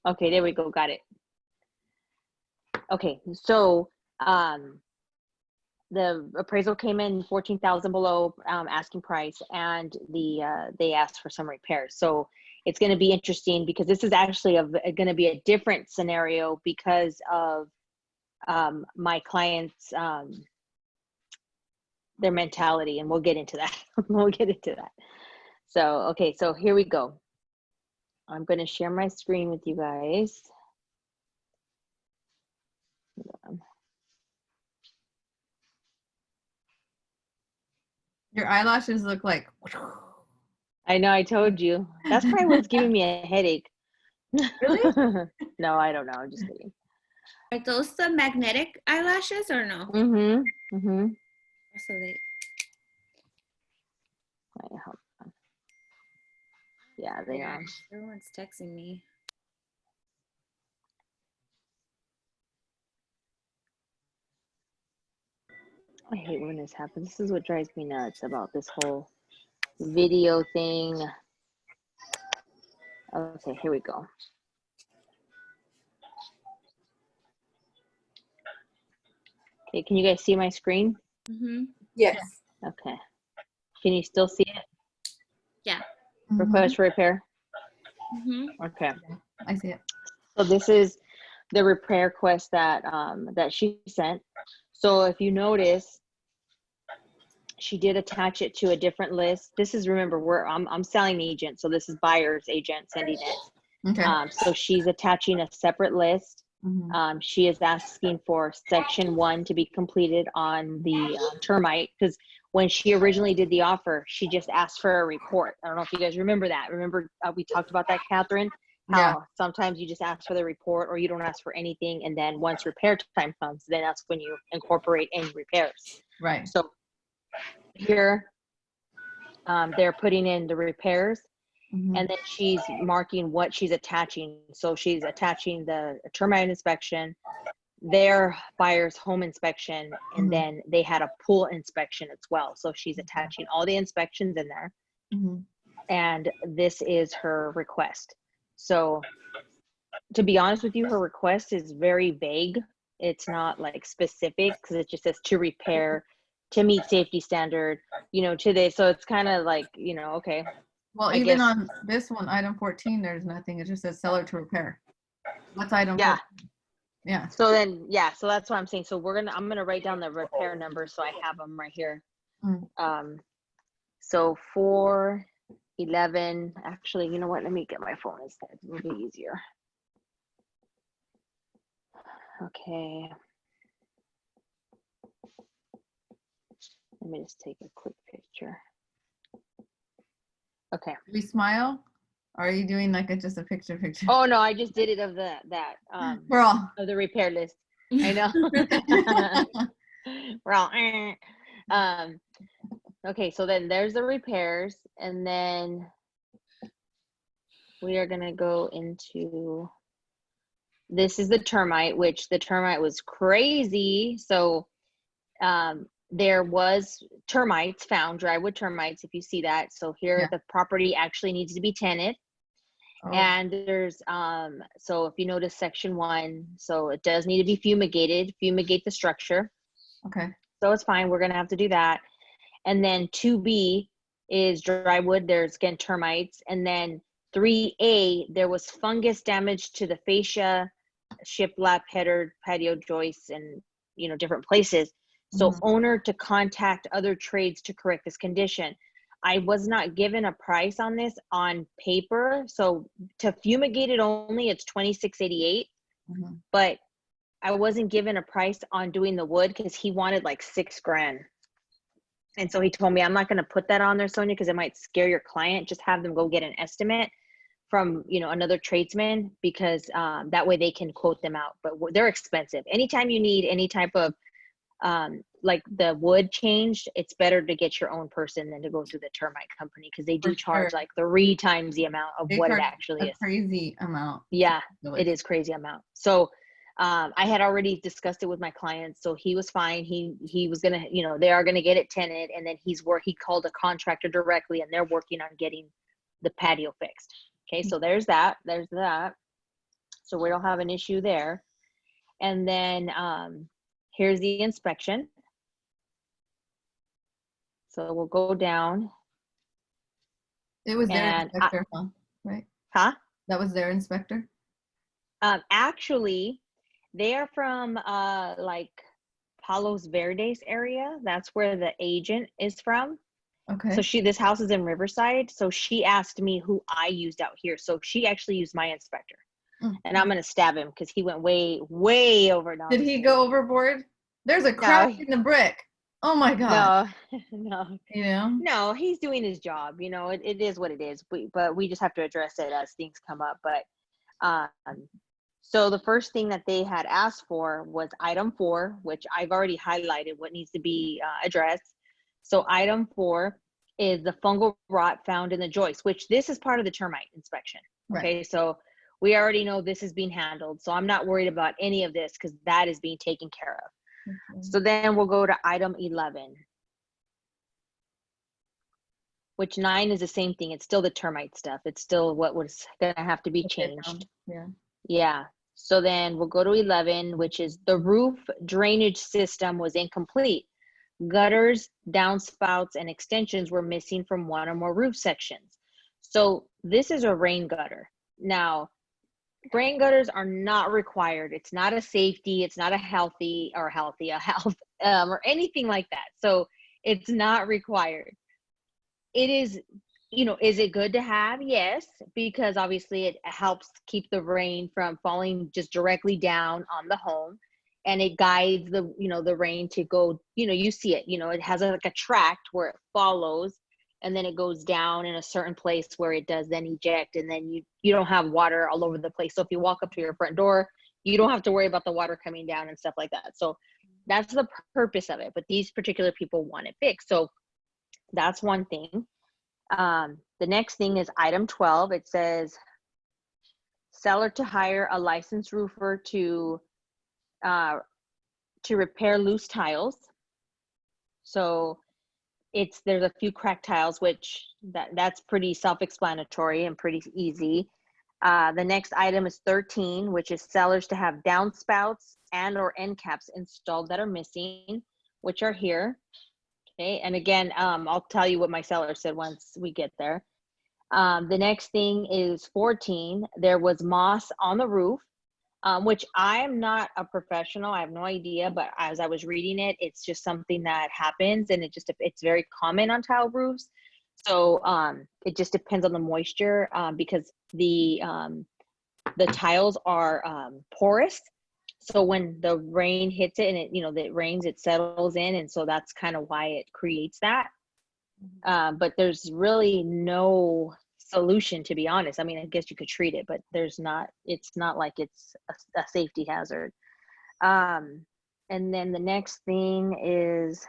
Okay, there we go. Got it. Okay, so the appraisal came in 14,000 below asking price, and they asked for some repairs. So it's going to be interesting because this is actually going to be a different scenario because of my clients' their mentality, and we'll get into that. We'll get into that. So okay, so here we go. I'm going to share my screen with you guys. Your eyelashes look like. I know, I told you. That's probably what's giving me a headache. Really? No, I don't know. I'm just kidding. Are those the magnetic eyelashes or no? Mm-hmm. Mm-hmm. So they. Wait, hold on. Yeah, they are. Everyone's texting me. I hate when this happens. This is what drives me nuts about this whole video thing. Okay, here we go. Okay, can you guys see my screen? Mm-hmm. Yes. Okay. Can you still see it? Yeah. Request for repair? Mm-hmm. Okay. I see it. So this is the repair request that that she sent. So if you notice, she did attach it to a different list. This is, remember, I'm selling agent, so this is buyer's agent sending it. Okay. So she's attaching a separate list. She is asking for section 1 to be completed on the termite, because when she originally did the offer, she just asked for a report. I don't know if you guys remember that. Remember we talked about that, Catherine? How sometimes you just ask for the report or you don't ask for anything, and then once repair time comes, then that's when you incorporate any repairs. Right. So here they're putting in the repairs, and then she's marking what she's attaching. So she's attaching the termite inspection, their buyer's home inspection, and then they had a pool inspection as well. So she's attaching all the inspections in there. And this is her request. So to be honest with you, her request is very vague. It's not like specific, because it just says to repair, to meet safety standard, to this. So it's kind of like, okay. Well, I even guess, on this one, item 14, there's nothing. It just says seller to repair. What's item 14? Yeah. So then, so that's what I'm saying. So I'm gonna write down the repair number so I have them right here. So 411. Actually, you know what? Let me get my phone instead. It'll be easier. Okay. Let me just take a quick picture. Okay. Do we smile? Or are you doing like just a picture? Oh no, I just did it of We're all of the repair list. I know. We're all okay, so then there's the repairs, and then we are gonna go into, this is the termite, which the termite was crazy. So there was termites found, drywood termites, if you see that. So here the property actually needs to be tented. And there's so if you notice section 1, so it does need to be fumigate the structure. Okay. So it's fine, we're gonna have to do that. And then 2B is drywood, there's again termites. And then 3A, there was fungus damage to the fascia, shiplap, header, patio joists, and different places. So owner to contact other trades to correct this condition. I was not given a price on this on paper. So to fumigate it only, it's $26.88. But I wasn't given a price on doing the wood because he wanted like $6,000. And so he told me, I'm not going to put that on there, Sonia, because it might scare your client. Just have them go get an estimate from, another tradesman, because that way they can quote them out. But they're expensive. Anytime you need any type of like the wood changed, it's better to get your own person than to go through the termite company, because they do charge like 3 times the amount of what it actually is. Crazy amount. Yeah, it is crazy amount. So I had already discussed it with my clients, so he was fine. He was gonna, they are gonna get it tented, and then he called a contractor directly, and they're working on getting the patio fixed. Okay, so there's that. So we don't have an issue there. And then here's the inspection. So we'll go down. It was their And inspector, huh? Right? huh? That was their inspector? Actually, they are from like Palos Verdes area. That's where the agent is from. Okay. So this house is in Riverside. So she asked me who I used out here. So she actually used my inspector. Mm. And I'm gonna stab him because he went way, way over. No, I'm Did just he kidding. go overboard? There's a crack No, in the brick. Oh my God. no, no, You know? no. He's doing his job. It is what it is. But we just have to address it as things come up. But so the first thing that they had asked for was item 4, which I've already highlighted what needs to be addressed. So item 4 is the fungal rot found in the joist, which this is part of the termite inspection. Okay, Right. so we already know this is being handled. So I'm not worried about any of this because that is being taken care of. Okay. So then we'll go to item 11, which 9 is the same thing. It's still the termite stuff. It's still what was going to have to be changed. Yeah. Yeah. So then we'll go to 11, which is the roof drainage system was incomplete. Gutters, downspouts, and extensions were missing from one or more roof sections. So this is a rain gutter. Now, rain gutters are not required. It's not a safety. It's not a health or anything like that. So it's not required. It is, is it good to have? Yes, because obviously it helps keep the rain from falling just directly down on the home, and it guides the rain to go, you see it, it has like a tract where it follows, and then it goes down in a certain place where it does then eject, and then you don't have water all over the place. So if you walk up to your front door, you don't have to worry about the water coming down and stuff like that. So that's the purpose of it. But these particular people want it fixed. So that's one thing. The next thing is item 12. It says seller to hire a licensed roofer to repair loose tiles. So there's a few cracked tiles, which that's pretty self-explanatory and pretty easy. The next item is 13, which is sellers to have downspouts and or end caps installed that are missing, which are here. Okay, and again, I'll tell you what my seller said once we get there. The next thing is 14. There was moss on the roof, which I'm not a professional. I have no idea, but as I was reading it, it's just something that happens, and it's very common on tile roofs. So it just depends on the moisture because the tiles are porous. So when the rain hits it and it rains, it settles in. And so that's kind of why it creates that. But there's really no solution, to be honest. I mean, I guess you could treat it, but it's not like it's a safety hazard. And then the next thing is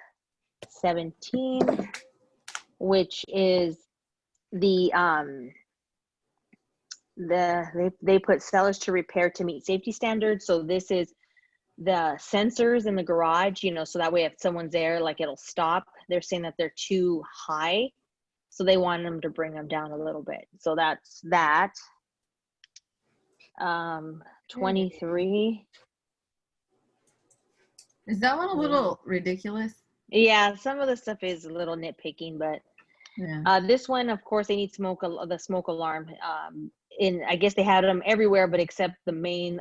17, which is they put sellers to repair to meet safety standards. So this is the sensors in the garage, so that way if someone's there, like it'll stop. They're saying that they're too high, so they want them to bring them down a little bit. So that's that. 23. Is that one a little ridiculous? Yeah, some of the stuff is a little nitpicking, but Yeah. this one, of course, they need the smoke alarm. I guess they had them everywhere, but except the main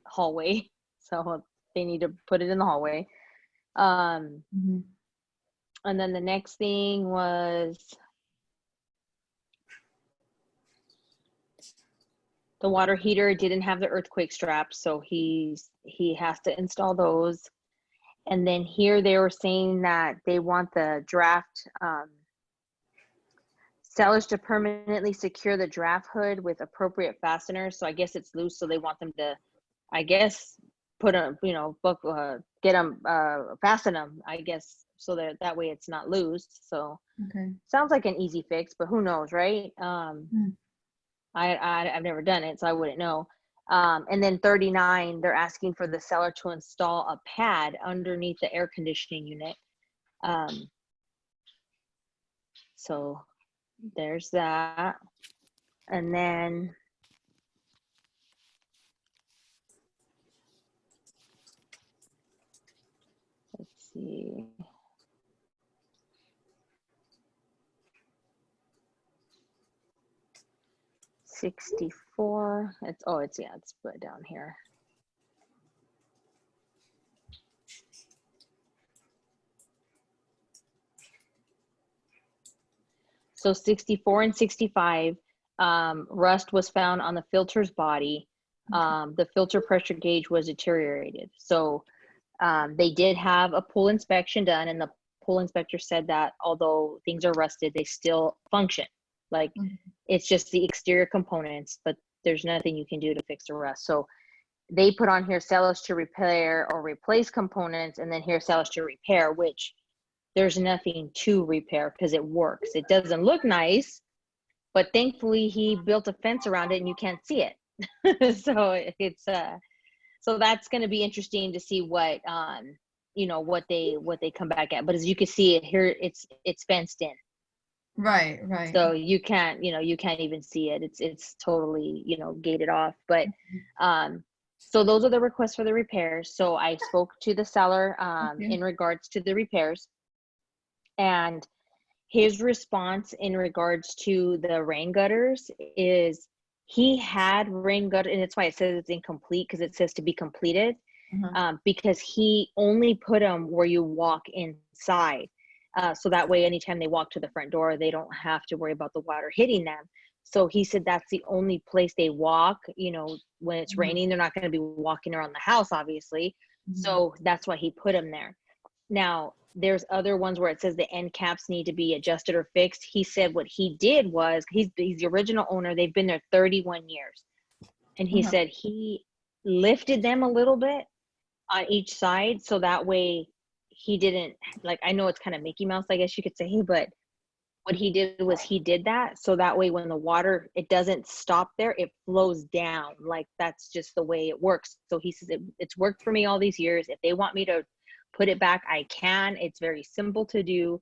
hallway. So they need to put it in the hallway. Mhm. And then the next thing was the water heater didn't have the earthquake straps, so he has to install those. And then here they were saying that they want the draft sellers to permanently secure the draft hood with appropriate fasteners. So I guess it's loose, so they want them to, I guess, put a get them fasten them, I guess, so that way it's not loose. So Okay. sounds like an easy fix, but who knows, right? I've never done it, so I wouldn't know. And then 39, they're asking for the seller to install a pad underneath the air conditioning unit. So there's that. And then see. $64. It's put down here. So 64 and 65, rust was found on the filter's body. The filter pressure gauge was deteriorated. So they did have a pool inspection done, and the pool inspector said that although things are rusted, they still function. Like it's just the exterior components, but there's nothing you can do to fix the rust. So they put on here sell us to repair or replace components, and then here sell us to repair, which there's nothing to repair because it works. It doesn't look nice, but thankfully he built a fence around it and you can't see it. So it's so that's going to be interesting to see what what they come back at. But as you can see it here, it's fenced in. Right. So you can't even see it. It's totally, gated off. But so those are the requests for the repairs. So I spoke to the seller in regards to the repairs, and his response in regards to the rain gutters is he had rain gutter, and that's why it says it's incomplete, because it says to be completed, because he only put them where you walk inside. So that way, anytime they walk to the front door, they don't have to worry about the water hitting them. So he said that's the only place they walk, when it's raining. They're not going to be walking around the house, obviously. So that's why he put them there. Now, there's other ones where it says the end caps need to be adjusted or fixed. He said what he did was, he's the original owner. They've been there 31 years. And he said he lifted them a little bit on each side. So that way he didn't, like, I know it's kind of Mickey Mouse, I guess you could say, but what he did was he did that. So that way when the water, it doesn't stop there, it flows down. Like, that's just the way it works. So he says it's worked for me all these years. If they want me to put it back, I can. It's very simple to do.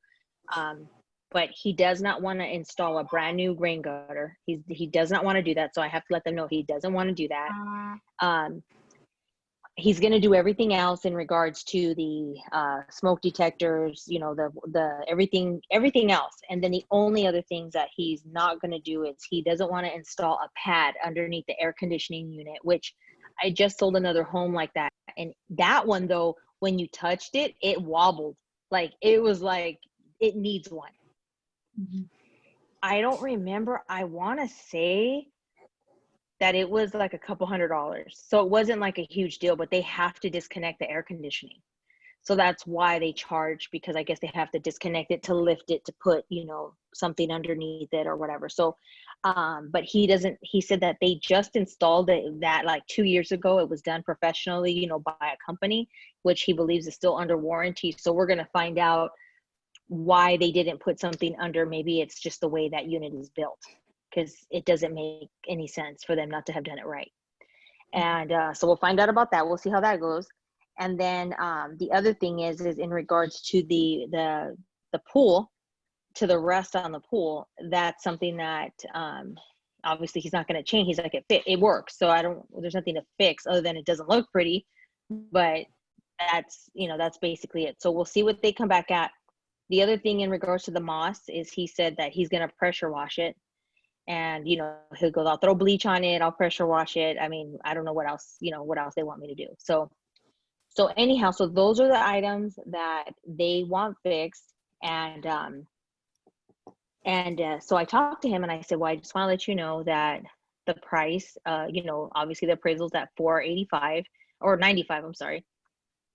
But he does not want to install a brand new rain gutter. He does not want to do that. So I have to let them know he doesn't want to do that. He's going to do everything else in regards to the smoke detectors, the everything else. And then the only other things that he's not going to do is he doesn't want to install a pad underneath the air conditioning unit, which I just sold another home like that. And that one, though, when you touched it, it wobbled. Like, it was like, it needs one. I don't remember. I want to say that it was like a couple $100. So it wasn't like a huge deal, but they have to disconnect the air conditioning. So that's why they charge, because I guess they have to disconnect it to lift it to put, something underneath it or whatever. So, but he said that they just installed that like 2 years ago. It was done professionally, by a company, which he believes is still under warranty. So we're going to find out why they didn't put something under. Maybe it's just the way that unit is built, because it doesn't make any sense for them not to have done it right. And so we'll find out about that. We'll see how that goes. And then the other thing is in regards to the pool, to the rust on the pool. That's something that obviously he's not going to change. He's like, it works. So there's nothing to fix other than it doesn't look pretty, but that's basically it. So we'll see what they come back at. The other thing in regards to the moss is he said that he's going to pressure wash it. And, he'll go, I'll throw bleach on it. I'll pressure wash it. I mean, I don't know what else they want me to do. So anyhow, so those are the items that they want fixed. And so I talked to him and I said, well, I just want to let you know that the price, obviously the appraisal's at $485 or $95, I'm sorry,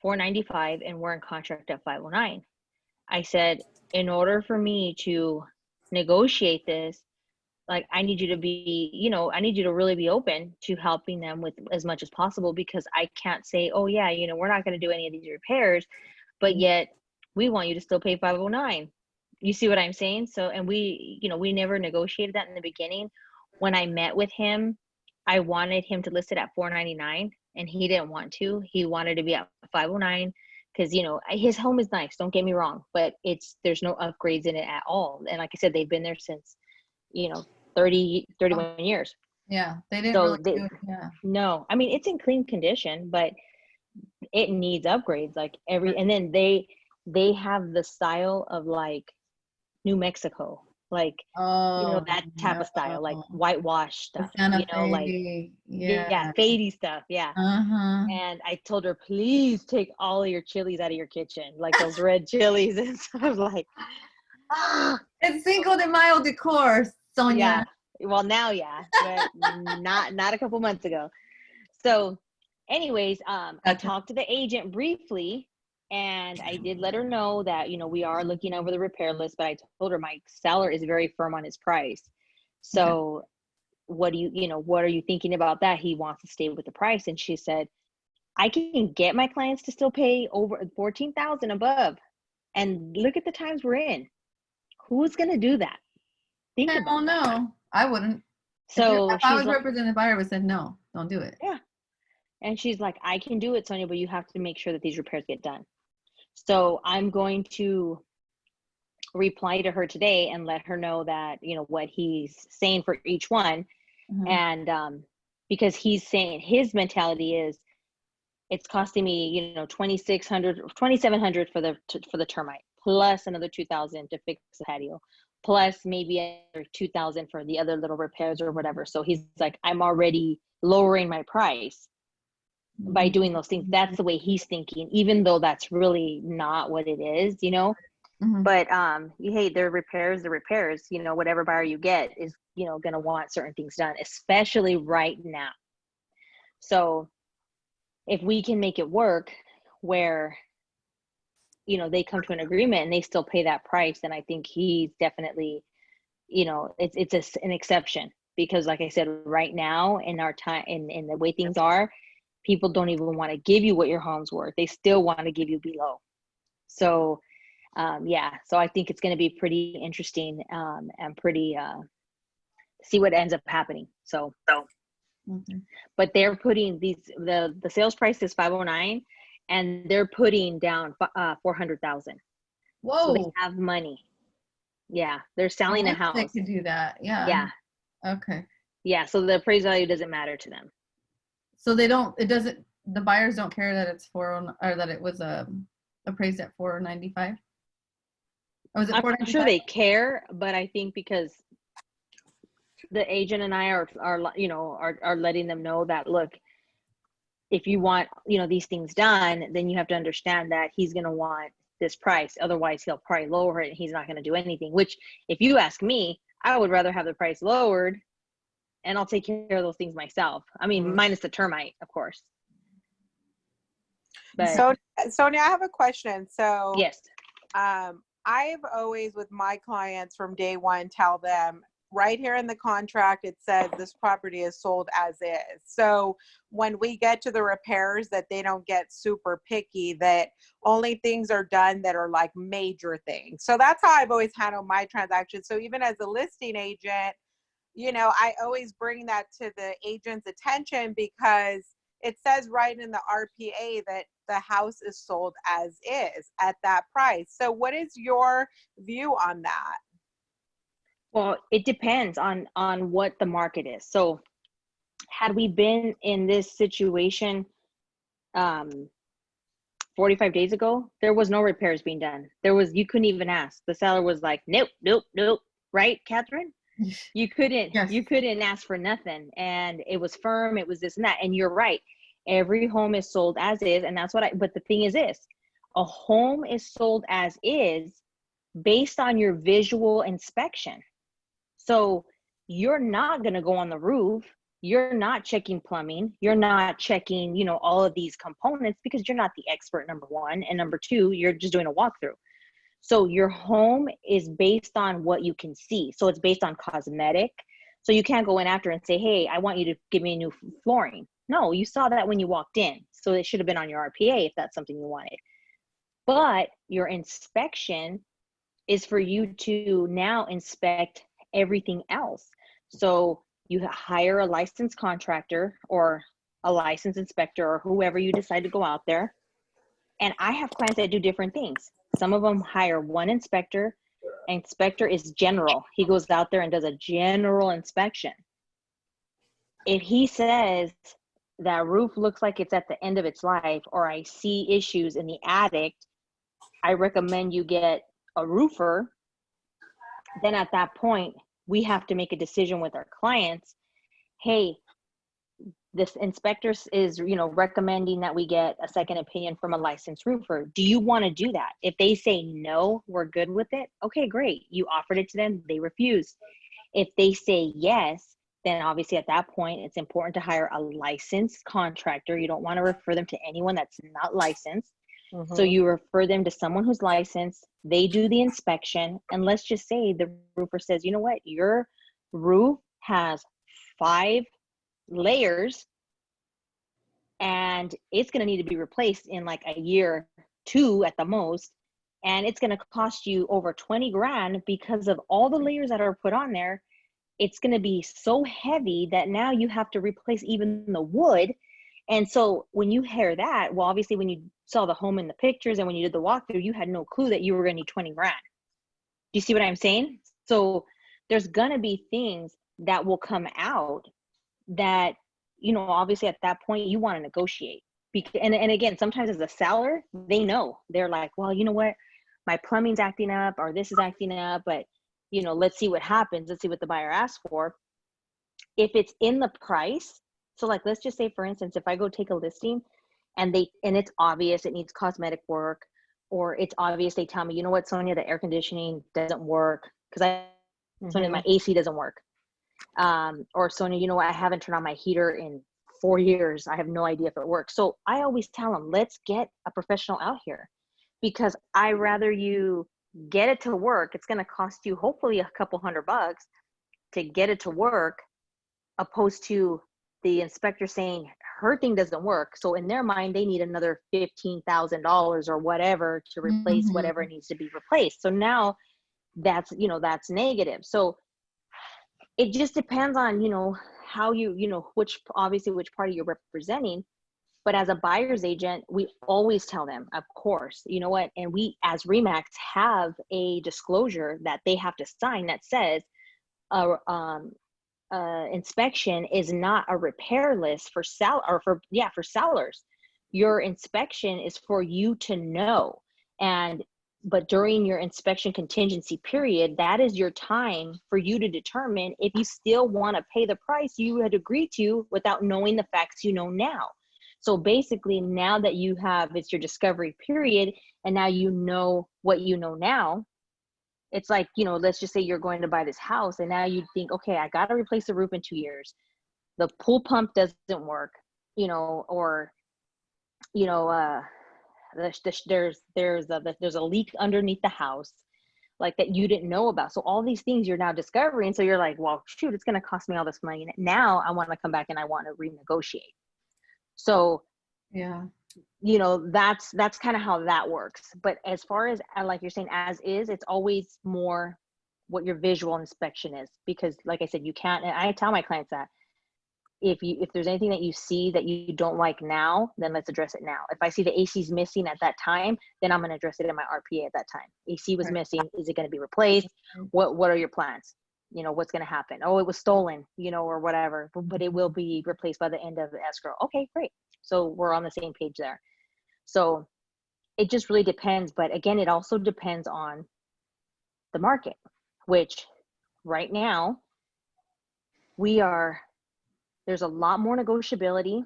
$495, and we're in contract at $509. I said, in order for me to negotiate this, like, I need you to be, I need you to really be open to helping them with as much as possible, because I can't say, oh yeah, we're not going to do any of these repairs, but yet we want you to still pay $509. You see what I'm saying? So, and we never negotiated that in the beginning. When I met with him, I wanted him to list it at $499, and he didn't want to. He wanted to be at $509 because, his home is nice. Don't get me wrong, but there's no upgrades in it at all. And like I said, they've been there since, 31 years. Yeah, they didn't really do it. Yeah. No, I mean, it's in clean condition, but it needs upgrades and then they have the style of like New Mexico, like, Oh, that type of style, like no. whitewash The stuff, Santa like, Fe. yeah, Yeah. fadey stuff. Yeah. Uh-huh. And I told her, please take all of your chilies out of your kitchen, like those red chilies and stuff. Like, ah, It's Cinco de Mayo decor, yeah. Sonia. Well, now, yeah, but not a couple months ago. So, anyways, I Gotcha. talked to the agent briefly, and I did let her know that we are looking over the repair list. But I told her my seller is very firm on his price. So, what do what are you thinking about that? He wants to stay with the price, and she said, I can get my clients to still pay over 14,000 above. And look at the times we're in. Who's gonna do that? Think Hell about that. no. I wouldn't. So If I she's was like, representing the buyer, I would said no, don't do it. yeah. And she's like, I can do it, Sonia, but you have to make sure that these repairs get done. So I'm going to reply to her today and let her know that, what he's saying for each one. Mhm. And because he's saying his mentality is it's costing me, 2,700 for the termite, plus another 2,000 to fix the patio, plus maybe another 2,000 for the other little repairs or whatever. So he's like, I'm already lowering my price by doing those things. That's the way he's thinking, even though that's really not what it is, Mhm. but hey, they're repairs, whatever buyer you get is going to want certain things done, especially right now. So if we can make it work where they come to an agreement and they still pay that price, then I think he's definitely, it's an exception, because like I said, right now in our time, in the way things are, people don't even want to give you what your home's worth. They still want to give you below. So so I think it's going to be pretty interesting, and pretty see what ends up happening. So Okay. but they're putting the sales price is 509, and they're putting down 400,000. So they Whoa. have money. Yeah, they're I selling a wish they house. could do that. Yeah. Yeah, Okay. yeah. So the appraised value doesn't matter to them. So they don't, it doesn't, the buyers don't care that it's or that it was appraised at 495? Or was it I'm sure 495? they care, but I think because the agent and I are letting them know that, look, if you want these things done, then you have to understand that he's going to want this price. Otherwise, he'll probably lower it and he's not going to do anything. Which, if you ask me, I would rather have the price lowered, and I'll take care of those things myself. I mean, minus the termite, of course. But So, Sonia, I have a question. So, yes, I've always, with my clients from day one, tell them right here in the contract, it says this property is sold as is. So when we get to the repairs, that they don't get super picky, that only things are done that are like major things. So that's how I've always handled my transactions. So even as a listing agent, I always bring that to the agent's attention, because it says right in the RPA that the house is sold as is at that price. So what is your view on that? well, it depends on what the market is. So had we been in this situation 45 days ago, there was no repairs being done. You couldn't even ask. The seller was like, nope, nope, nope. Right, Catherine? You couldn't ask for nothing. And it was firm. It was this and that. And you're right. Every home is sold as is. And that's but the thing is this, a home is sold as is based on your visual inspection. So you're not going to go on the roof. You're not checking plumbing. You're not checking, all of these components, because you're not the expert, number one. And number two, you're just doing a walkthrough. So your home is based on what you can see. So it's based on cosmetic. So you can't go in after and say, hey, I want you to give me a new flooring. No, you saw that when you walked in. So it should have been on your RPA if that's something you wanted. But your inspection is for you to now inspect everything else. So you hire a licensed contractor or a licensed inspector, or whoever you decide to go out there. And I have clients that do different things. Some of them hire one inspector. Inspector is general. He goes out there and does a general inspection. If he says that roof looks like it's at the end of its life, or I see issues in the attic, I recommend you get a roofer, then at that point, we have to make a decision with our clients. Hey, this inspector is, recommending that we get a second opinion from a licensed roofer. Do you want to do that? If they say no, we're good with it. Okay, great. You offered it to them. They refused. If they say yes, then obviously at that point, it's important to hire a licensed contractor. You don't want to refer them to anyone that's not licensed. So you refer them to someone who's licensed. They do the inspection. And let's just say the roofer says, you know what, your roof has 5 layers and it's going to need to be replaced in like a year, 2 at the most. And it's going to cost you over 20 grand because of all the layers that are put on there. It's going to be so heavy that now you have to replace even the wood. And so when you hear that, well, obviously when you saw the home in the pictures and when you did the walkthrough, you had no clue that you were going to need 20 grand. Do you see what I'm saying? So there's going to be things that will come out that, obviously at that point you want to negotiate. And again, sometimes as a seller, they know. They're like, well, you know what? My plumbing's acting up or this is acting up, but let's see what happens. Let's see what the buyer asks for. If it's in the price, so like, let's just say, for instance, if I go take a listing and it's obvious it needs cosmetic work, or it's obvious they tell me, you know what, Sonia, the air conditioning doesn't work because Sonia, my AC doesn't work. Or Sonia, you know what, I haven't turned on my heater in 4 years. I have no idea if it works. So I always tell them, let's get a professional out here, because I rather you get it to work. It's going to cost you hopefully a couple $100 to get it to work, opposed to the inspector saying her thing doesn't work. So in their mind, they need another $15,000 or whatever to replace whatever needs to be replaced. So now that's negative. So it just depends on, how which party you're representing. But as a buyer's agent, we always tell them, of course, you know what, and we as RE/MAX have a disclosure that they have to sign that says inspection is not a repair list for sellers. Your inspection is for you to know. But during your inspection contingency period, that is your time for you to determine if you still want to pay the price you had agreed to without knowing the facts you know now. So basically, now that it's your discovery period, and now you know what you know now, it's like, let's just say you're going to buy this house and now you think, okay, I got to replace the roof in 2 years. The pool pump doesn't work, or, there's a leak underneath the house, like that you didn't know about. So all these things you're now discovering. So you're like, well, shoot, it's going to cost me all this money. Now I want to come back and I want to renegotiate. So, yeah, that's kind of how that works. But as far as, like you're saying, as is, it's always more what your visual inspection is, because like I said, you can't, and I tell my clients that if there's anything that you see that you don't like now, then let's address it now. If I see the AC is missing at that time, then I'm going to address it in my RPA at that time. AC was missing. Is it going to be replaced? What are your plans? What's going to happen? Oh, it was stolen, or whatever, but it will be replaced by the end of the escrow. Okay, great. So we're on the same page there. So it just really depends. But again, it also depends on the market, which right now there's a lot more negotiability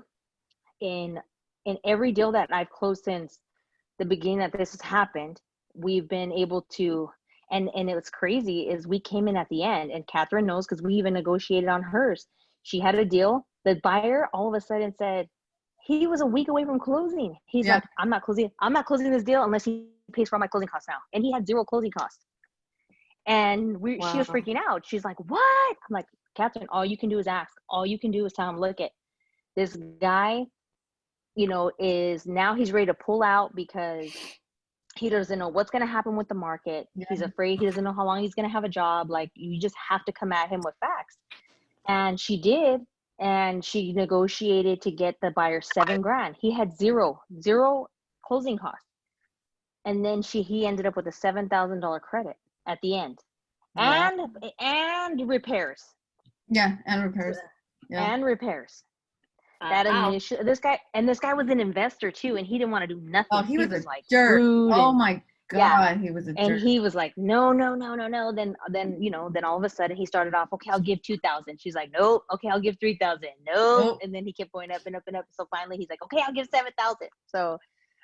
in every deal that I've closed since the beginning that this has happened. We've been able to, and it was crazy, is we came in at the end, and Catherine knows because we even negotiated on hers. She had a deal. The buyer all of a sudden said, he was a week away from closing. He's like, I'm not closing this deal unless he pays for all my closing costs now. And he had 0 closing costs. And she was freaking out. She's like, what? I'm like, Catherine, all you can do is ask. All you can do is tell him, look, this guy, is now he's ready to pull out because he doesn't know what's going to happen with the market. Yeah. He's afraid. He doesn't know how long he's going to have a job. Like, you just have to come at him with facts. And she did. And she negotiated to get the buyer $7,000. He had zero closing costs. And then he ended up with a $7,000 credit at the end. Yeah. And repairs. Yeah, and repairs. Yeah. And repairs. That initial, this guy was an investor too, and he didn't want to do nothing. Oh, he was a like jerk. Oh and, my God, he was a And jerk. he was like, no, no, no, no, no. Then all of a sudden he started off, okay, I'll give 2,000. She's like, nope. Okay, I'll give 3,000. Nope. Nope. And then he kept going up and up and up. So finally he's like, okay, I'll give 7,000. So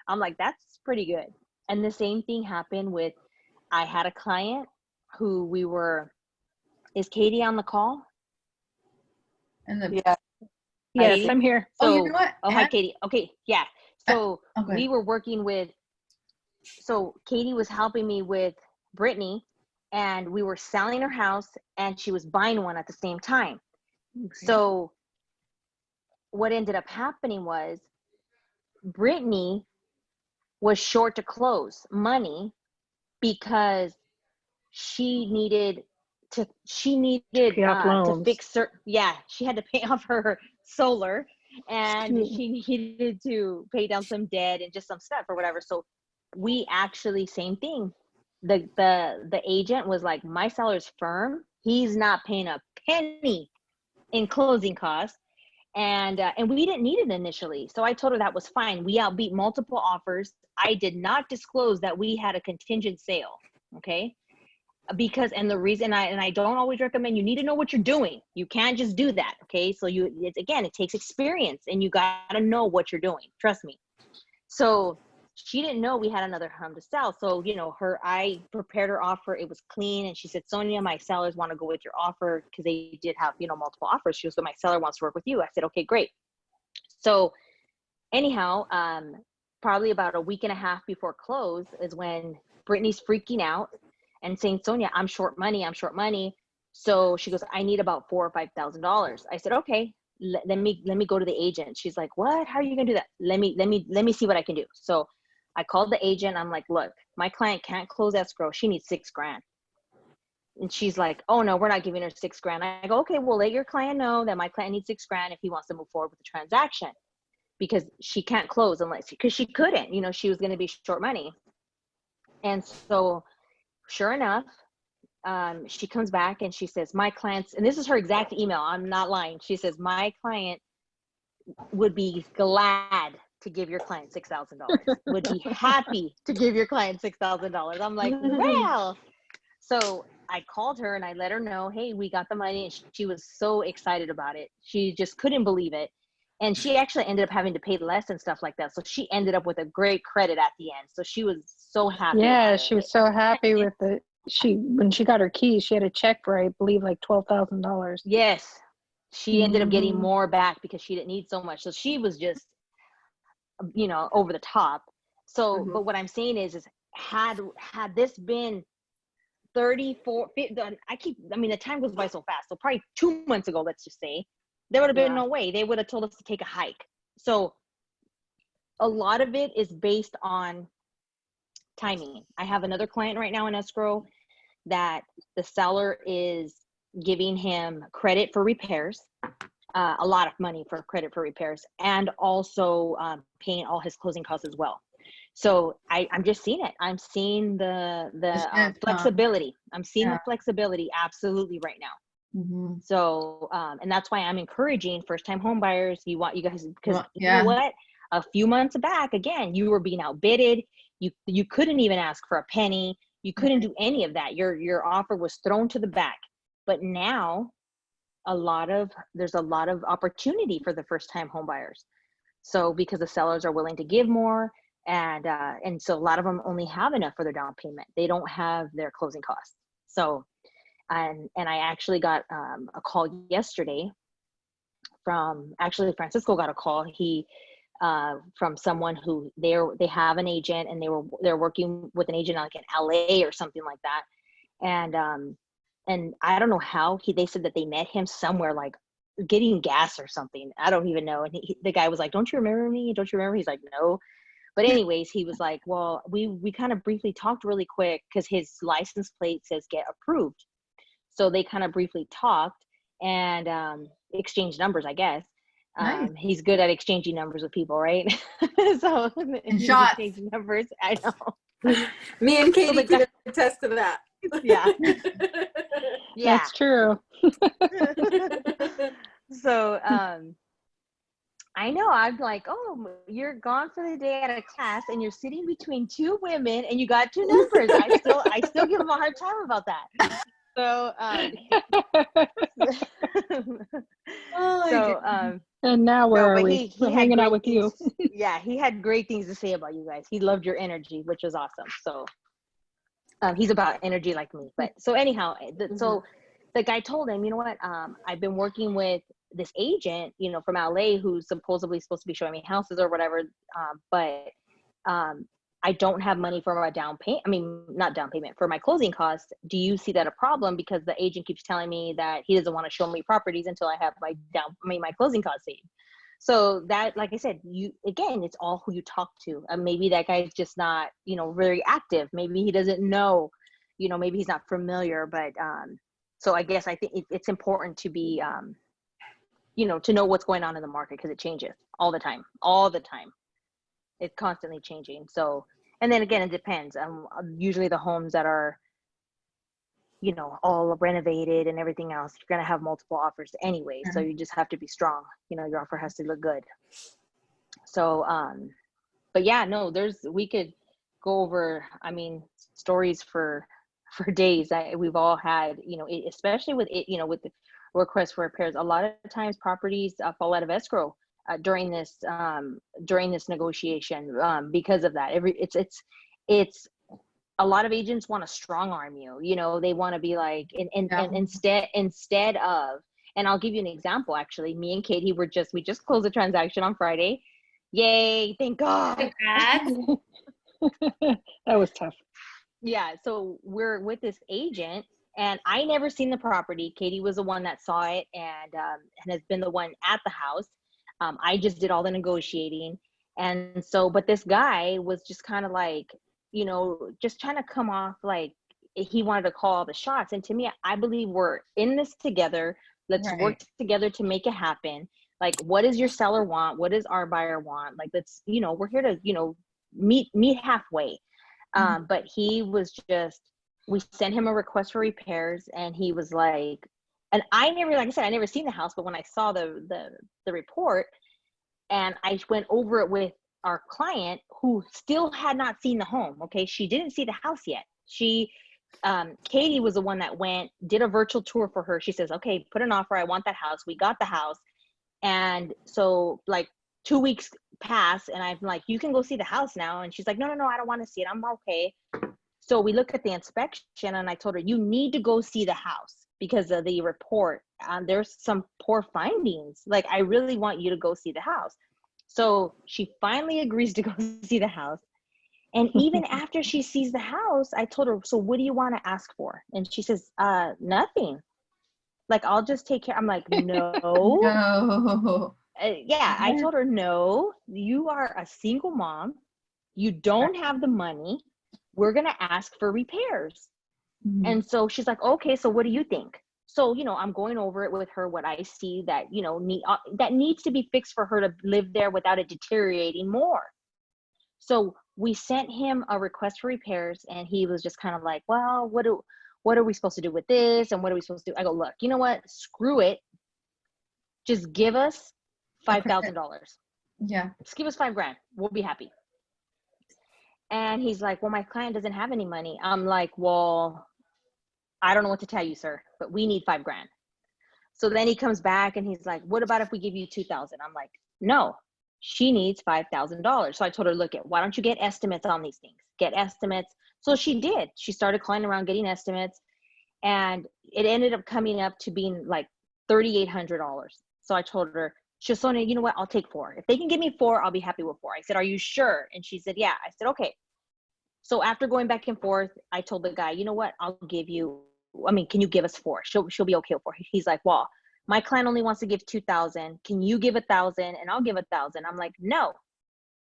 I'm like, that's pretty good. And the same thing happened with, I had a client who is Katie on the call? And the Yeah. Yes, Katie? I'm here. oh, So, you know what? hi, Ann- Katie. Okay, yeah. So okay. we were working with, so Katie was helping me with Brittany, and we were selling her house, and she was buying one at the same time. So what ended up happening was Brittany was short to close money because she needed Pay off to loans. fix her, she had to pay off her solar, and Shoot. she needed to pay down some debt and just some stuff or whatever. So we actually, same thing, the agent was like, my seller's firm, he's not paying a penny in closing costs, and we didn't need it initially. So I told her that was fine. We outbeat multiple offers. I did not disclose that we had a contingent sale, okay? Because, and the reason I don't always recommend, you need to know what you're doing. You can't just do that, okay? So it takes experience, and you gotta know what you're doing. Trust me. So she didn't know we had another home to sell. So, I prepared her offer. It was clean. And she said, Sonia, my sellers want to go with your offer, because they did have, multiple offers. She was, so my seller wants to work with you. I said, okay, great. So anyhow, probably about a week and a half before close is when Brittany's freaking out and saying, Sonia, I'm short money. So she goes, I need about $4,000 or $5,000. I said, okay, let me go to the agent. She's like, what? How are you gonna do that? Let me see what I can do. So I called the agent. I'm like, look, my client can't close escrow. She needs $6,000. And she's like, oh no, we're not giving her $6,000. I go, okay, well, let your client know that my client needs $6,000 if he wants to move forward with the transaction, because she can't close because she couldn't, she was going to be short money. And so sure enough, she comes back and she says, my clients, and this is her exact email, I'm not lying. She says, my client would be glad to give your client $6,000, would be happy to give your client $6,000. I'm like, wow. So I called her and I let her know, hey, we got the money. And she was so excited about it. She just couldn't believe it. And she actually ended up having to pay less and stuff like that. So she ended up with a great credit at the end. So she was so happy. Yeah, about she it. was so happy with it. When she got her keys, she had a check for, I believe, like $12,000. Yes. She ended up getting Mhm. more back because she didn't need so much. So she was just, over the top. So, but what I'm saying is had this been 34, 50, the time goes by so fast. So probably 2 months ago, let's just say, there would have been no way. They would have told us to take a hike. So a lot of it is based on timing. I have another client right now in escrow that the seller is giving him credit for repairs, a lot of money for credit for repairs, and also paying all his closing costs as well. So I'm just seeing it. I'm seeing the flexibility. I'm seeing the flexibility absolutely right now. Mm-hmm. So, and that's why I'm encouraging first-time home buyers. You guys, because you yeah. know what? A few months back, again, you were being outbidded. You couldn't even ask for a penny. You couldn't do any of that. Your offer was thrown to the back. But now, there's a lot of opportunity for the first-time home buyers. So because the sellers are willing to give more, and so a lot of them only have enough for their down payment. They don't have their closing costs. So. And I actually got a call yesterday from, actually Francisco got a call. He from someone who they have an agent, and they're working with an agent like in LA or something like that. And I don't know how they said that they met him somewhere, like getting gas or something. I don't even know. And the guy was like, "Don't you remember me? Don't you remember?" He's like, "No." But anyways, he was like, "Well, we kind of briefly talked really quick because his license plate says get approved." So they kind of briefly talked and exchanged numbers, I guess. Nice. He's good at exchanging numbers with people, right? So And shots. exchanging numbers, I know. Me and Katie can attest to that. Yeah. That's true. So I know. I'm like, oh, you're gone for the day at a class, and you're sitting between two women, and you got two numbers. I still give him a hard time about that. So, Oh, my so, goodness. And now where no, are but we? We're had hanging out great with you. things. Yeah, he had great things to say about you guys. He loved your energy, which was awesome. So, he's about energy like me. But so anyhow, so the guy told him, you know what? I've been working with this agent, you know, from LA who's supposedly supposed to be showing me houses or whatever. But I don't have money for my down payment. I mean, not down payment, for my closing costs. Do you see that a problem? Because the agent keeps telling me that he doesn't want to show me properties until I have my closing costs paid. So that, like I said, again, it's all who you talk to. Maybe that guy's just not, you know, very active. Maybe he doesn't know, you know, maybe he's not familiar. But so I guess I think it's important to be, you know, to know what's going on in the market, because it changes all the time. It's constantly changing. So, and then again, it depends. Usually the homes that are, you know, all renovated and everything else, you're going to have multiple offers anyway. So you just have to be strong. You know, your offer has to look good. So, but yeah, no, we could go over, I mean, stories for days. We've all had, you know, especially with it, you know, with the requests for repairs, a lot of times properties fall out of escrow during this negotiation because of that. It's a lot of agents want to strong arm you. You know, they want to be like, and instead of, and I'll give you an example. Actually, me and Katie we just closed the transaction on Friday. Yay! Thank God. Congrats. That was tough. Yeah. So we're with this agent, and I never seen the property. Katie was the one that saw it, and has been the one at the house. I just did all the negotiating. And so, but this guy was just kind of like, you know, just trying to come off like he wanted to call all the shots. And to me, I believe we're in this together. Let's work together to make it happen. Like, what does your seller want? What does our buyer want? Like, let's, you know, we're here to, you know, meet halfway. But he was just, we sent him a request for repairs, and he was like, and I never, like I said, I never seen the house, but when I saw the report, and I went over it with our client who still had not seen the home. Okay. She didn't see the house yet. Katie was the one that did a virtual tour for her. She says, okay, put an offer. I want that house. We got the house. And so like 2 weeks pass, and I'm like, you can go see the house now. And she's like, no, I don't want to see it. I'm okay. So we look at the inspection, and I told her, you need to go see the house because of the report. There's some poor findings. Like, I really want you to go see the house. So she finally agrees to go see the house. And even after she sees the house, I told her, so what do you want to ask for? And she says, nothing. Like, I'll just take care. I'm like, no. No. Yeah, I told her, no, you are a single mom. You don't have the money. We're going to ask for repairs. And so she's like, okay, so what do you think? So, you know, I'm going over it with her, what I see that, you know, that needs to be fixed for her to live there without it deteriorating more. So we sent him a request for repairs, and he was just kind of like, well, what are we supposed to do with this? And what are we supposed to do? I go, look, you know what? Screw it. Just give us $5,000. Yeah. Just give us $5,000. We'll be happy. And he's like, well, my client doesn't have any money. I'm like, well, I don't know what to tell you, sir, but we need $5,000. So then he comes back, and he's like, what about if we give you $2,000? I'm like, no, she needs $5,000. So I told her, look, why don't you get estimates on these things? Get estimates. So she did. She started calling around getting estimates, and it ended up coming up to being like $3,800. So I told her, Sonia, you know what? I'll take 4. If they can give me 4, I'll be happy with 4. I said, are you sure? And she said, yeah. I said, okay. So after going back and forth, I told the guy, you know what? Can you give us 4? She'll be okay with 4. He's like, well, my client only wants to give 2,000. Can you give 1,000 and I'll give 1,000? I'm like, no,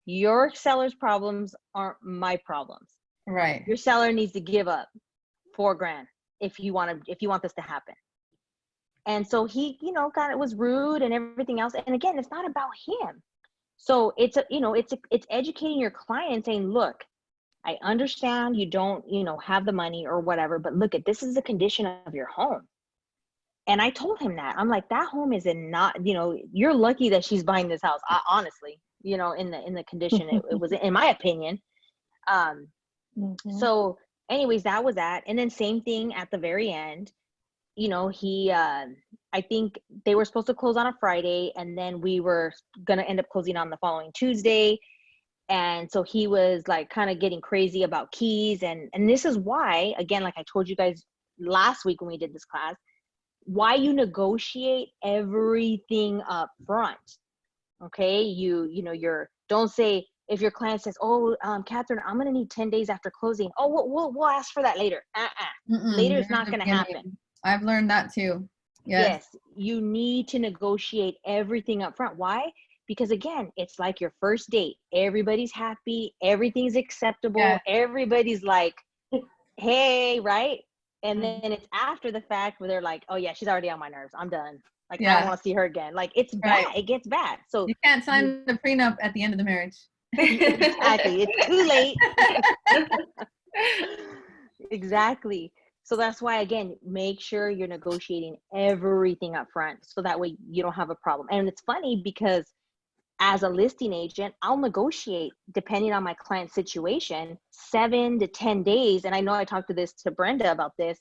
your seller's problems aren't my problems. Right. Your seller needs to give up $4,000 if you want this to happen. And so he, you know, kind of was rude and everything else. And again, it's not about him. So it's educating your client, saying, look, I understand you don't, you know, have the money or whatever, but look, this is the condition of your home. And I told him that. I'm like, that home is in not, you know, you're lucky that she's buying this house. Honestly, you know, in the condition it was, in my opinion. So anyways, that was that. And then same thing at the very end, you know, he, I think they were supposed to close on a Friday, and then we were going to end up closing on the following Tuesday. And so he was like kind of getting crazy about keys. And this is why, again, like I told you guys last week when we did this class, why you negotiate everything up front. Okay. You know, don't say, if your client says, oh, Catherine, I'm going to need 10 days after closing. Oh, we'll ask for that later. Later is not going to happen. I've learned that too. Yes. You need to negotiate everything up front. Why? Because again, it's like your first date. Everybody's happy. Everything's acceptable. Yeah. Everybody's like, hey, right? And then it's after the fact where they're like, oh yeah, she's already on my nerves. I'm done. Like, I don't want to see her again. Like, it's bad. Right. It gets bad. So You can't sign the prenup at the end of the marriage. exactly. It's too late. Exactly. So that's why, again, make sure you're negotiating everything up front, so that way you don't have a problem. And it's funny because as a listing agent, I'll negotiate, depending on my client's situation, 7 to 10 days. And I know I talked to Brenda about this,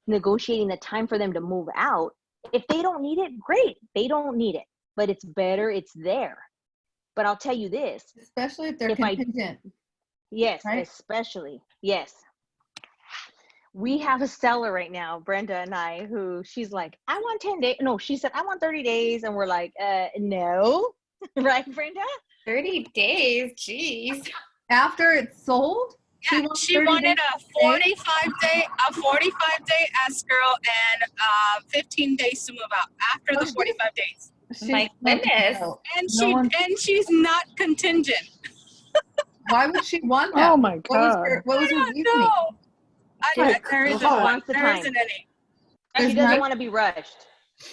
negotiating the time for them to move out. If they don't need it, great. They don't need it, but it's better it's there. But I'll tell you this. Especially if they're If contingent. Yes, Right? especially. Yes. We have a seller right now, Brenda and I, who she's like, I want 10 days. No, she said, I want 30 days. And we're like, no. Right, Brenda? 30 days, jeez. After it's sold? Yeah, wants she 30 wanted days a 45-day escrow and 15 days to move out after the 45 days. My goodness. And she's not contingent. Why would she want that? Oh my God. What was her reasoning? No, there She isn't wants one. the There time. isn't any. She There's doesn't none? want to be rushed.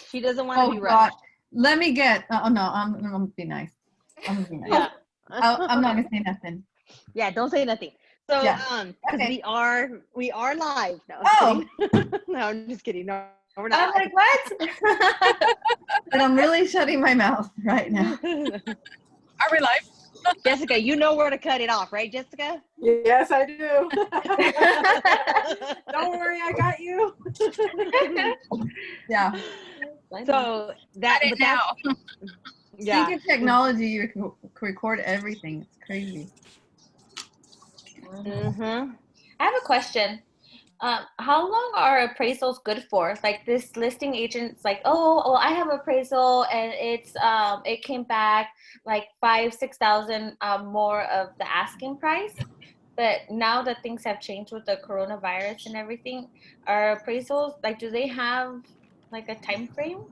She doesn't want to Oh be God. rushed. Let me get. Oh no, I'm gonna be nice. I'm gonna be nice. Yeah. I'm not gonna say nothing. Yeah, don't say nothing. So, Yeah. because Okay. we are live. No, Oh. I'm kidding. No, I'm just kidding. No, we're not. I'm like, what? But I'm really shutting my mouth right now. Are we live? Jessica, you know where to cut it off, right, Jessica? Yes, I do. Don't worry, I got you. Yeah. So Got it now. yeah. Speaking of technology, you can record everything. It's crazy. Mm-hmm. I have a question. How long are appraisals good for? Like this listing agent's like, oh, well, I have appraisal and it came back like 5,000-6,000 more of the asking price. But now that things have changed with the coronavirus and everything, are appraisals like, do they have like a time frame?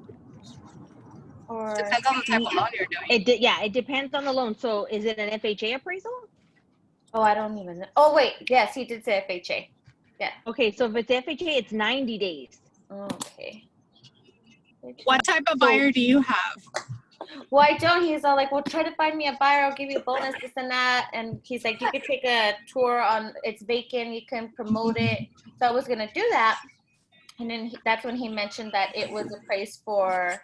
Or Depends on the type of loan you're doing. It depends on the loan. So is it an FHA appraisal? oh, I don't even know. Oh wait, yes, he did say FHA. Okay, so if it's FHA, it's 90 days. Okay. What type of buyer do you have? Well, I don't. He's all like, well, try to find me a buyer. I'll give you a bonus, this and that. And he's like, you could take a tour on, it's vacant. You can promote it. So I was going to do that. And then that's when he mentioned that it was appraised for,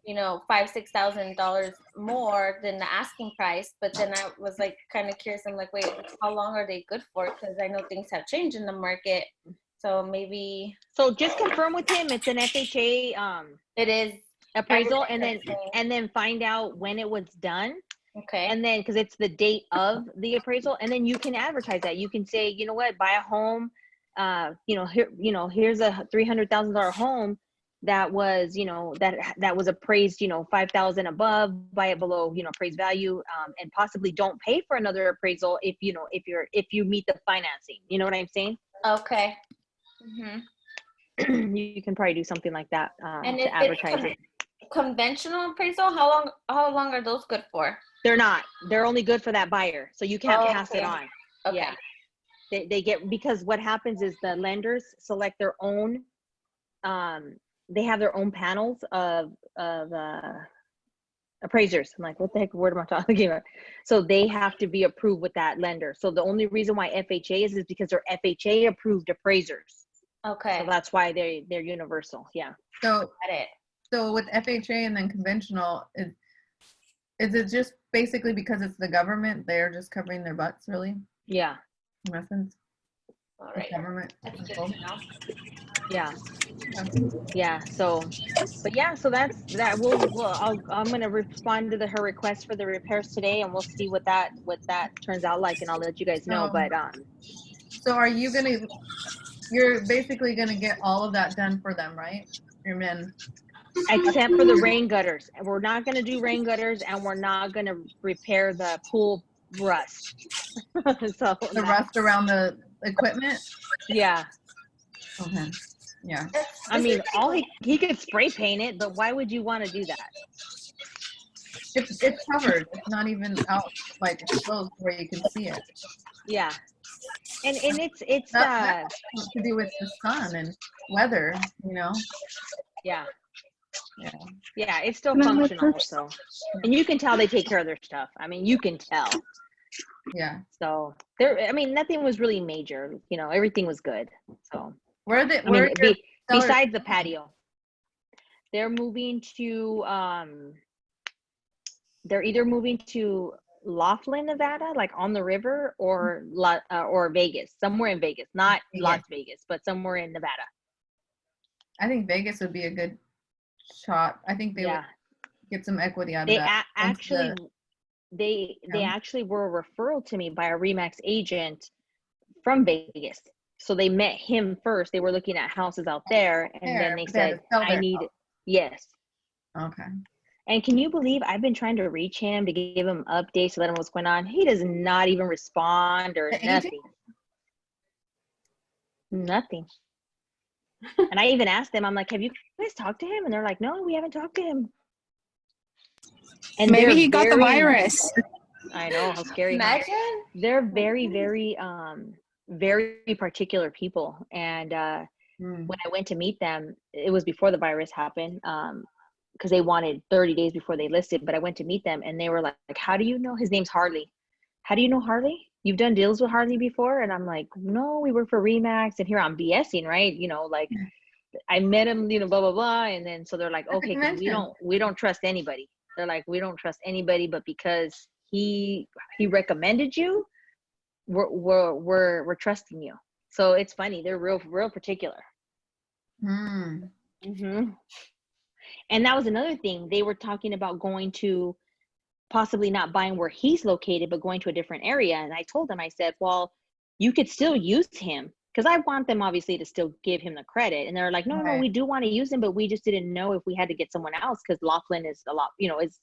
you know, $5,000-6,000 more than the asking price. But then I was like, kind of curious. I'm like, wait, how long are they good for? Because I know things have changed in the market. So maybe. So just confirm with him it's an FHA It is. appraisal, and Everything. then find out when it was done. Okay. And then, because it's the date of the appraisal, and then you can advertise that. You can say, you know what, buy a home. Here's a $300,000 home that was, that was appraised, 5,000 above, buy it below, appraised value, and possibly don't pay for another appraisal if you meet the financing. You know what I'm saying? Okay. Mm-hmm. You can probably do something like that And to advertise it. Conventional appraisal, how long are those good for? They're only good for that buyer, so you can't pass it Okay. on. Okay. Yeah. They get, because what happens is the lenders select their own, they have their own panels of appraisers. I'm like, what the heck word am I talking about? So they have to be approved with that lender. So the only reason why FHA is because they're FHA approved appraisers. Okay. So that's why they're universal. Yeah. So Got it. so with FHA and then conventional, is it just basically because it's the government, they're just covering their butts, really, Yeah. in essence? All The right. government. That's good control? to know. Yeah. Yeah. So, but yeah, so that's that. I'm gonna respond to her request for the repairs today, and we'll see what that turns out like, and I'll let you guys know. So- But So are you you're basically gonna get all of that done for them, right? Your men. except for the rain gutters, and we're not gonna do rain gutters, and we're not gonna repair the pool rust. So The rust around the equipment? yeah, Okay. Yeah. I mean, all he could spray paint it, but why would you want to do that? It's covered. It's not even out like exposed where you can see it. Yeah, and it's That has to do with the sun and weather, you know? yeah. Yeah. Yeah, it's still Can I have functional. hers? So, and you can tell they take care of their stuff. I mean, you can tell. Yeah. So I mean, nothing was really major. You know, everything was good. So, Where are the I mean, your sellers- besides the patio, they're moving to they're either moving to Laughlin, Nevada, like on the river, or Vegas, somewhere in Vegas, not Las Vegas, but somewhere in Nevada. I think Vegas would be a good shot. I think they Yeah, would get some equity out of they that. Once actually they Yeah. actually were a referral to me by a Remax agent from Vegas. So they met him first. They were looking at houses out there, and then they but they had said, to sell "I their need house. yes." Okay. And can you believe I've been trying to reach him to give him updates to let him know what's going on? He does not even respond or The agent? nothing. Nothing. And I even asked them, I'm like, have you guys talked to him? And they're like, no, we haven't talked to him. And Maybe they're he got the very- virus. I know, how scary. Huh? Imagine. They're very, very particular people. And Hmm. when I went to meet them, it was before the virus happened, because they wanted 30 days before they listed. But I went to meet them, and they were like, how do you know? His name's Harley. How do you know Harley? You've done deals with Harley before? And I'm like, no, we work for Remax. And here I'm BSing, right? You know, like I met him, you know, blah, blah, blah. And then so they're like, That's a okay, 'cause convention. we don't trust anybody. They're like, we don't trust anybody, but because he recommended you, we're trusting you. So it's funny. They're real particular. Hmm. Mm-hmm. And that was another thing. They were talking about going to possibly not buying where he's located, but going to a different area. And I told them, I said, well, you could still use him, because I want them obviously to still give him the credit. And they're like, no, Right. we do want to use him, but we just didn't know if we had to get someone else, because Laughlin is a lot, you know, is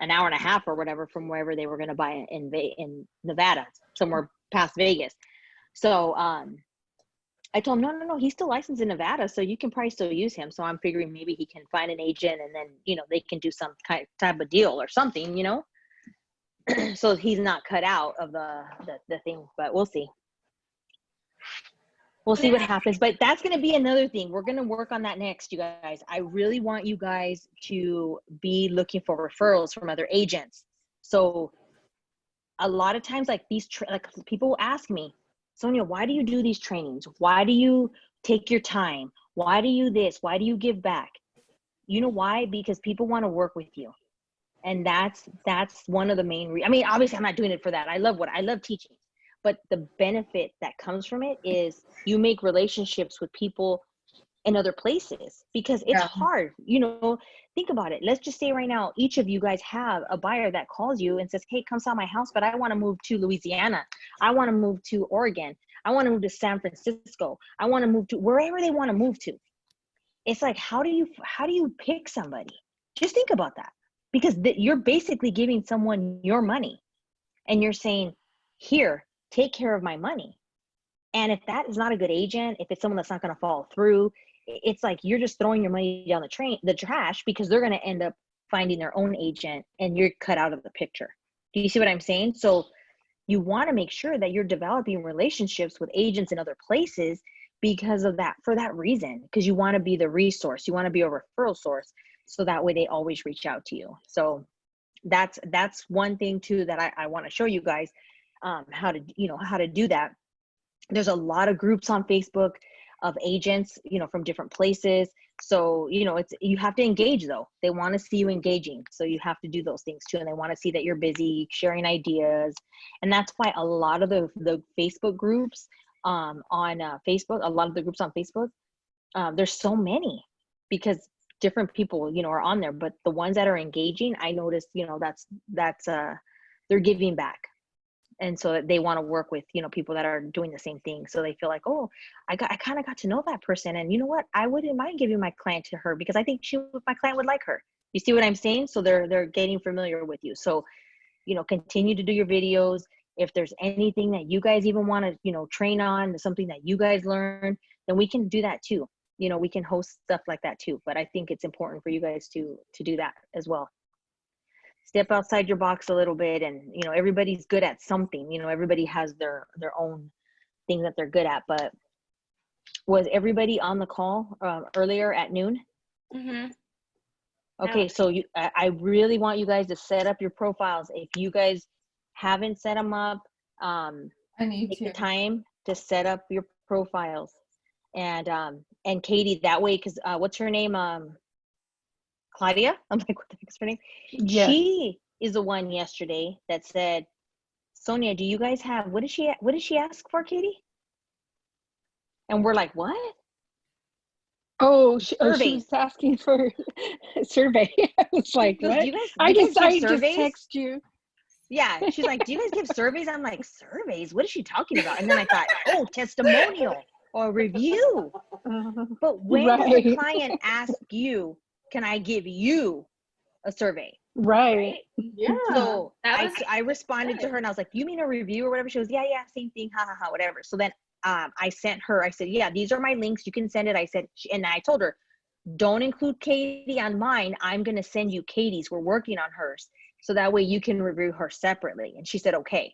an hour and a half or whatever from wherever they were going to buy in Nevada, somewhere past Vegas. So I told him, no, he's still licensed in Nevada, so you can probably still use him. So I'm figuring maybe he can find an agent, and then, you know, they can do some type of deal or something, you know, so he's not cut out of the thing. But we'll see. We'll see what happens. But that's going to be another thing. We're going to work on that next, you guys. I really want you guys to be looking for referrals from other agents. So a lot of times, like these, like people will ask me, Sonia, why do you do these trainings? Why do you take your time? Why do you this? Why do you give back? You know why? Because people want to work with you. And that's one of the main I mean, obviously I'm not doing it for that. I love teaching. But the benefit that comes from it is you make relationships with people in other places, because it's Yeah. hard. You know, think about it. Let's just say right now, each of you guys have a buyer that calls you and says, hey, come sell my house, but I want to move to Louisiana. I want to move to Oregon. I want to move to San Francisco. I want to move to wherever they want to move to. It's like, how do you pick somebody? Just think about that, because you're basically giving someone your money, and you're saying, here, take care of my money. And if that is not a good agent, if it's someone that's not going to follow through, it's like you're just throwing your money down the trash, because they're going to end up finding their own agent, and you're cut out of the picture. Do you see what I'm saying? So you want to make sure that you're developing relationships with agents in other places because of that, for that reason, because you want to be the resource. You want to be a referral source, so that way they always reach out to you. So that's one thing too that I want to show you guys how to do that. There's a lot of groups on Facebook. of agents, you know, from different places. So, you know, you have to engage though. They want to see you engaging. So you have to do those things too. And they want to see that you're busy sharing ideas. And that's why a lot of the Facebook groups on Facebook, a lot of the groups on Facebook, there's so many because different people, you know, are on there, but the ones that are engaging, I noticed, you know, that's they're giving back. And so they want to work with, you know, people that are doing the same thing. So they feel like, oh, I kind of got to know that person. And you know what? I wouldn't mind giving my client to her because I think my client would like her. You see what I'm saying? So they're getting familiar with you. So, you know, continue to do your videos. If there's anything that you guys even want to, you know, train on, something that you guys learn, then we can do that too. You know, we can host stuff like that too. But I think it's important for you guys to do that as well. Step outside your box a little bit, and you know, everybody's good at something. You know, everybody has their own thing that they're good at. But was everybody on the call earlier at noon? Mm-hmm. Okay, so I really want you guys to set up your profiles. If you guys haven't set them up, I need take to. the time to set up your profiles. And Katie, that way, because what's her name? Claudia? I'm like, what the heck's her name? Yes. She is the one yesterday that said, Sonia, do you guys have, what did she ask for, Katie? And we're like, what? Oh, she Surveys. was asking for a survey. I was like, She goes, what? do you guys I give just surveys? text you. Yeah, she's like, do you guys give surveys? I'm like, surveys? What is she talking about? And then I thought, oh, testimonial or review. But when does a Right. client ask you, can I give you a survey? Right. Yeah. So That was I responded to her and I was like, you mean a review or whatever? She goes, yeah, same thing, ha ha ha, whatever. So then I sent her, I said, yeah, these are my links, you can send it. I said, and I told her, don't include Katie on mine. I'm going to send you Katie's. We're working on hers. So that way you can review her separately. And she said, okay.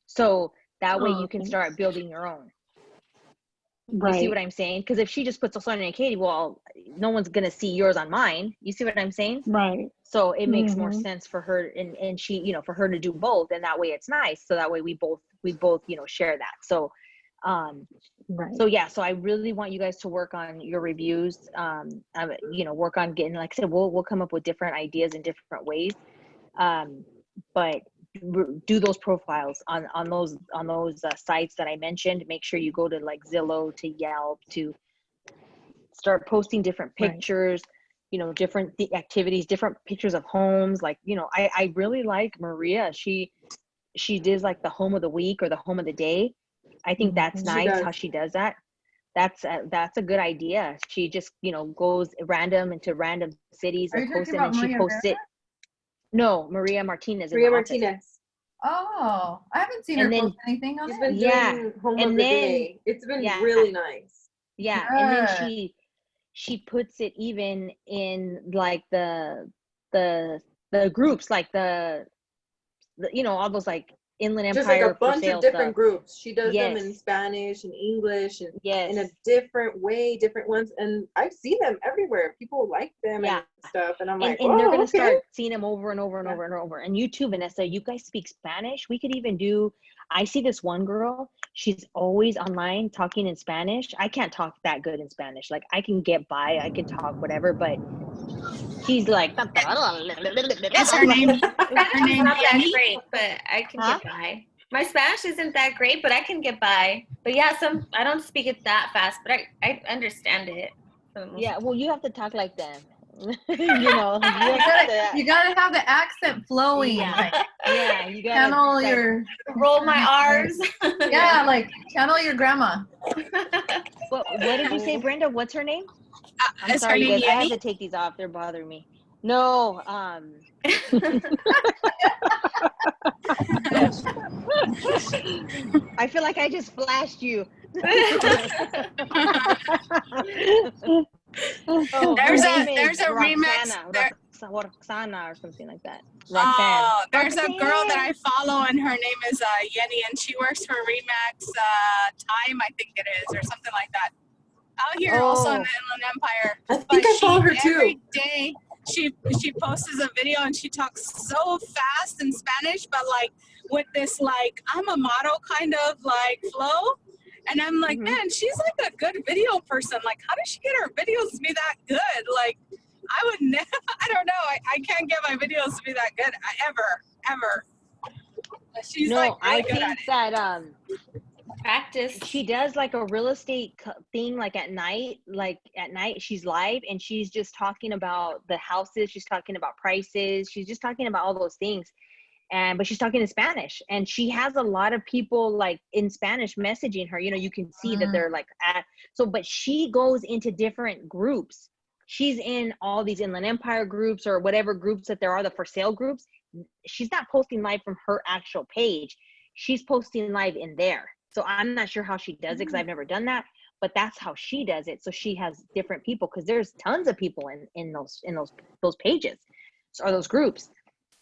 So that way you can thanks. start building your own. Right. You see what I'm saying? Because if she just puts Sonia and Katie, well, no one's going to see yours on mine. You see what I'm saying? Right. So it makes more Mhm. sense for her and she, you know, for her to do both. And that way it's nice. So that way we both, you know, share that. So, Right. so yeah, so I really want you guys to work on your reviews, you know, work on getting, like I said, we'll come up with different ideas in different ways. But do those profiles on those sites that I mentioned. Make sure you go to like Zillow, to Yelp, to start posting different Right. pictures, you know, different activities, different pictures of homes. Like, you know, I really like Maria. She does like the home of the week or the home of the day. I think that's She nice does. how she does that. That's a good idea. She just, you know, goes random into random cities Are and you posts talking them, and about she Maria posts it. No, Maria Martinez. in Maria the office. Martinez. Oh, I haven't seen her And then- post anything on She's it. been Yeah. doing home And of the then- day. It's been yeah. really nice. Yeah, and then Good. she puts it even in like the groups, like the you know, all those like Inland Just like Empire a for bunch sale of different stuff. groups. She does them in Yes. Spanish and English and Yes. in a different way, different ones. And I see them everywhere. People like them Yeah. and stuff. And I'm And, like, and they're oh, gonna okay. start seeing them over and over and Yeah. over and over. And you too, Vanessa, you guys speak Spanish. We could even do, I see this one girl, she's always online talking in Spanish. I can't talk that good in Spanish. Like I can get by, I can talk whatever, but she's like, Is her name? Spanish is name not that Jenny? great, but I can Huh? get by. My Spanish isn't that great, but I can get by. But yeah, I don't speak it that fast, but I understand it. for the most yeah, part. well, you have to talk like them. You know, you have to, You gotta have the accent flowing. Yeah. Like, yeah, you gotta channel like, your Roll my R's. yeah, like channel your grandma. what did you say, Brenda? What's her name? I'm Is her sorry, you name guys. I have Yenny? to take these off. They're bothering me. No, I feel like I just flashed you. Oh, her There's name a is remix. Roxana or something like that. Roxanne. Oh, there's a girl that Roxanne. I follow, and her name is Yenny, and she works for Remax Time, I think it is, or something like that. Out here also in the Inland Empire. I think I follow her Every too. day she posts a video and she talks so fast in Spanish, but like with this like I'm a model kind of like flow. And I'm like, Mhm. man, she's like a good video person. Like, how does she get her videos to be that good? Like, I would never, I don't know. I can't get my videos to be that good ever. She's like No, really I good at think it. that Practice. she does like a real estate thing like at night. Like at night she's live and she's just talking about the houses, she's talking about prices, she's just talking about all those things. And but she's talking in Spanish and she has a lot of people like in Spanish messaging her. You know, you can see that they're like but she goes into different groups. She's in all these Inland Empire groups or whatever groups that there are, the for sale groups. She's not posting live from her actual page. She's posting live in there. So I'm not sure how she does it because I've never done that, but that's how she does it. So she has different people because there's tons of people in those pages or those groups.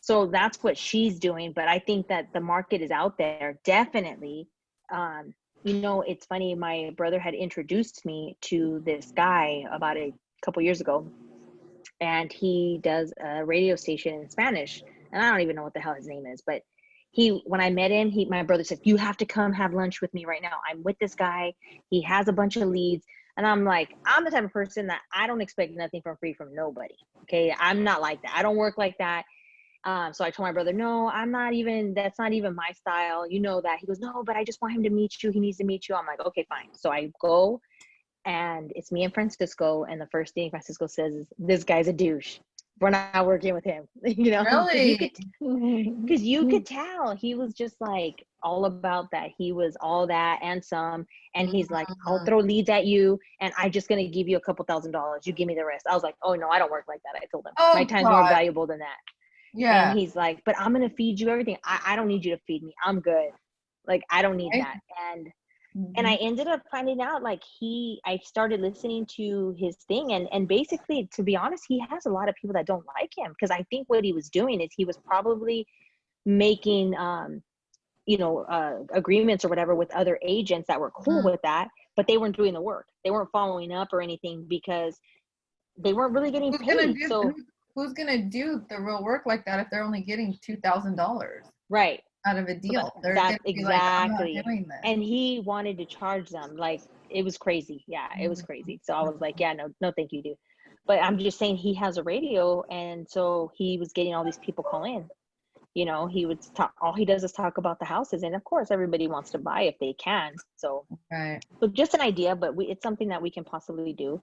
So that's what she's doing. But I think that the market is out there, definitely. You know, it's funny. My brother had introduced me to this guy about a couple years ago, and he does a radio station in Spanish. And I don't even know what the hell his name is, but when I met him, my brother said, you have to come have lunch with me right now. I'm with this guy. He has a bunch of leads. And I'm like, I'm the type of person that I don't expect nothing for free from nobody. Okay. I'm not like that. I don't work like that. So I told my brother, no, that's not even my style. You know that. He goes, no, but I just want him to meet you. He needs to meet you. I'm like, okay, fine. So I go and it's me and Francisco. And the first thing Francisco says is, this guy's a douche. We're not working with him. You know, Really? because you could tell he was just like all about that. He was all that and some, and he's like, I'll throw leads at you and I'm just going to give you a couple $1,000s. You give me the rest. I was like, oh no, I don't work like that. I told him my time's more valuable than that. Yeah. And he's like, but I'm going to feed you everything. I don't need you to feed me. I'm good. Like, I don't need that. And I ended up finding out like I started listening to his thing and basically, to be honest, he has a lot of people that don't like him because I think what he was doing is he was probably making, agreements or whatever with other agents that were cool with that, but they weren't doing the work. They weren't following up or anything because they weren't really getting paid. So who's gonna do the real work like that if they're only getting $2,000 right out of a deal? So They're that's gonna be like, I'm not exactly. doing this. And he wanted to charge them. Like, it was crazy. Yeah, it was crazy. So I was like, yeah, no, thank you, dude. But I'm just saying he has a radio. And so he was getting all these people call in. You know, he would talk, all he does is talk about the houses. And of course, everybody wants to buy if they can. So, Right. but just an idea, but it's something that we can possibly do.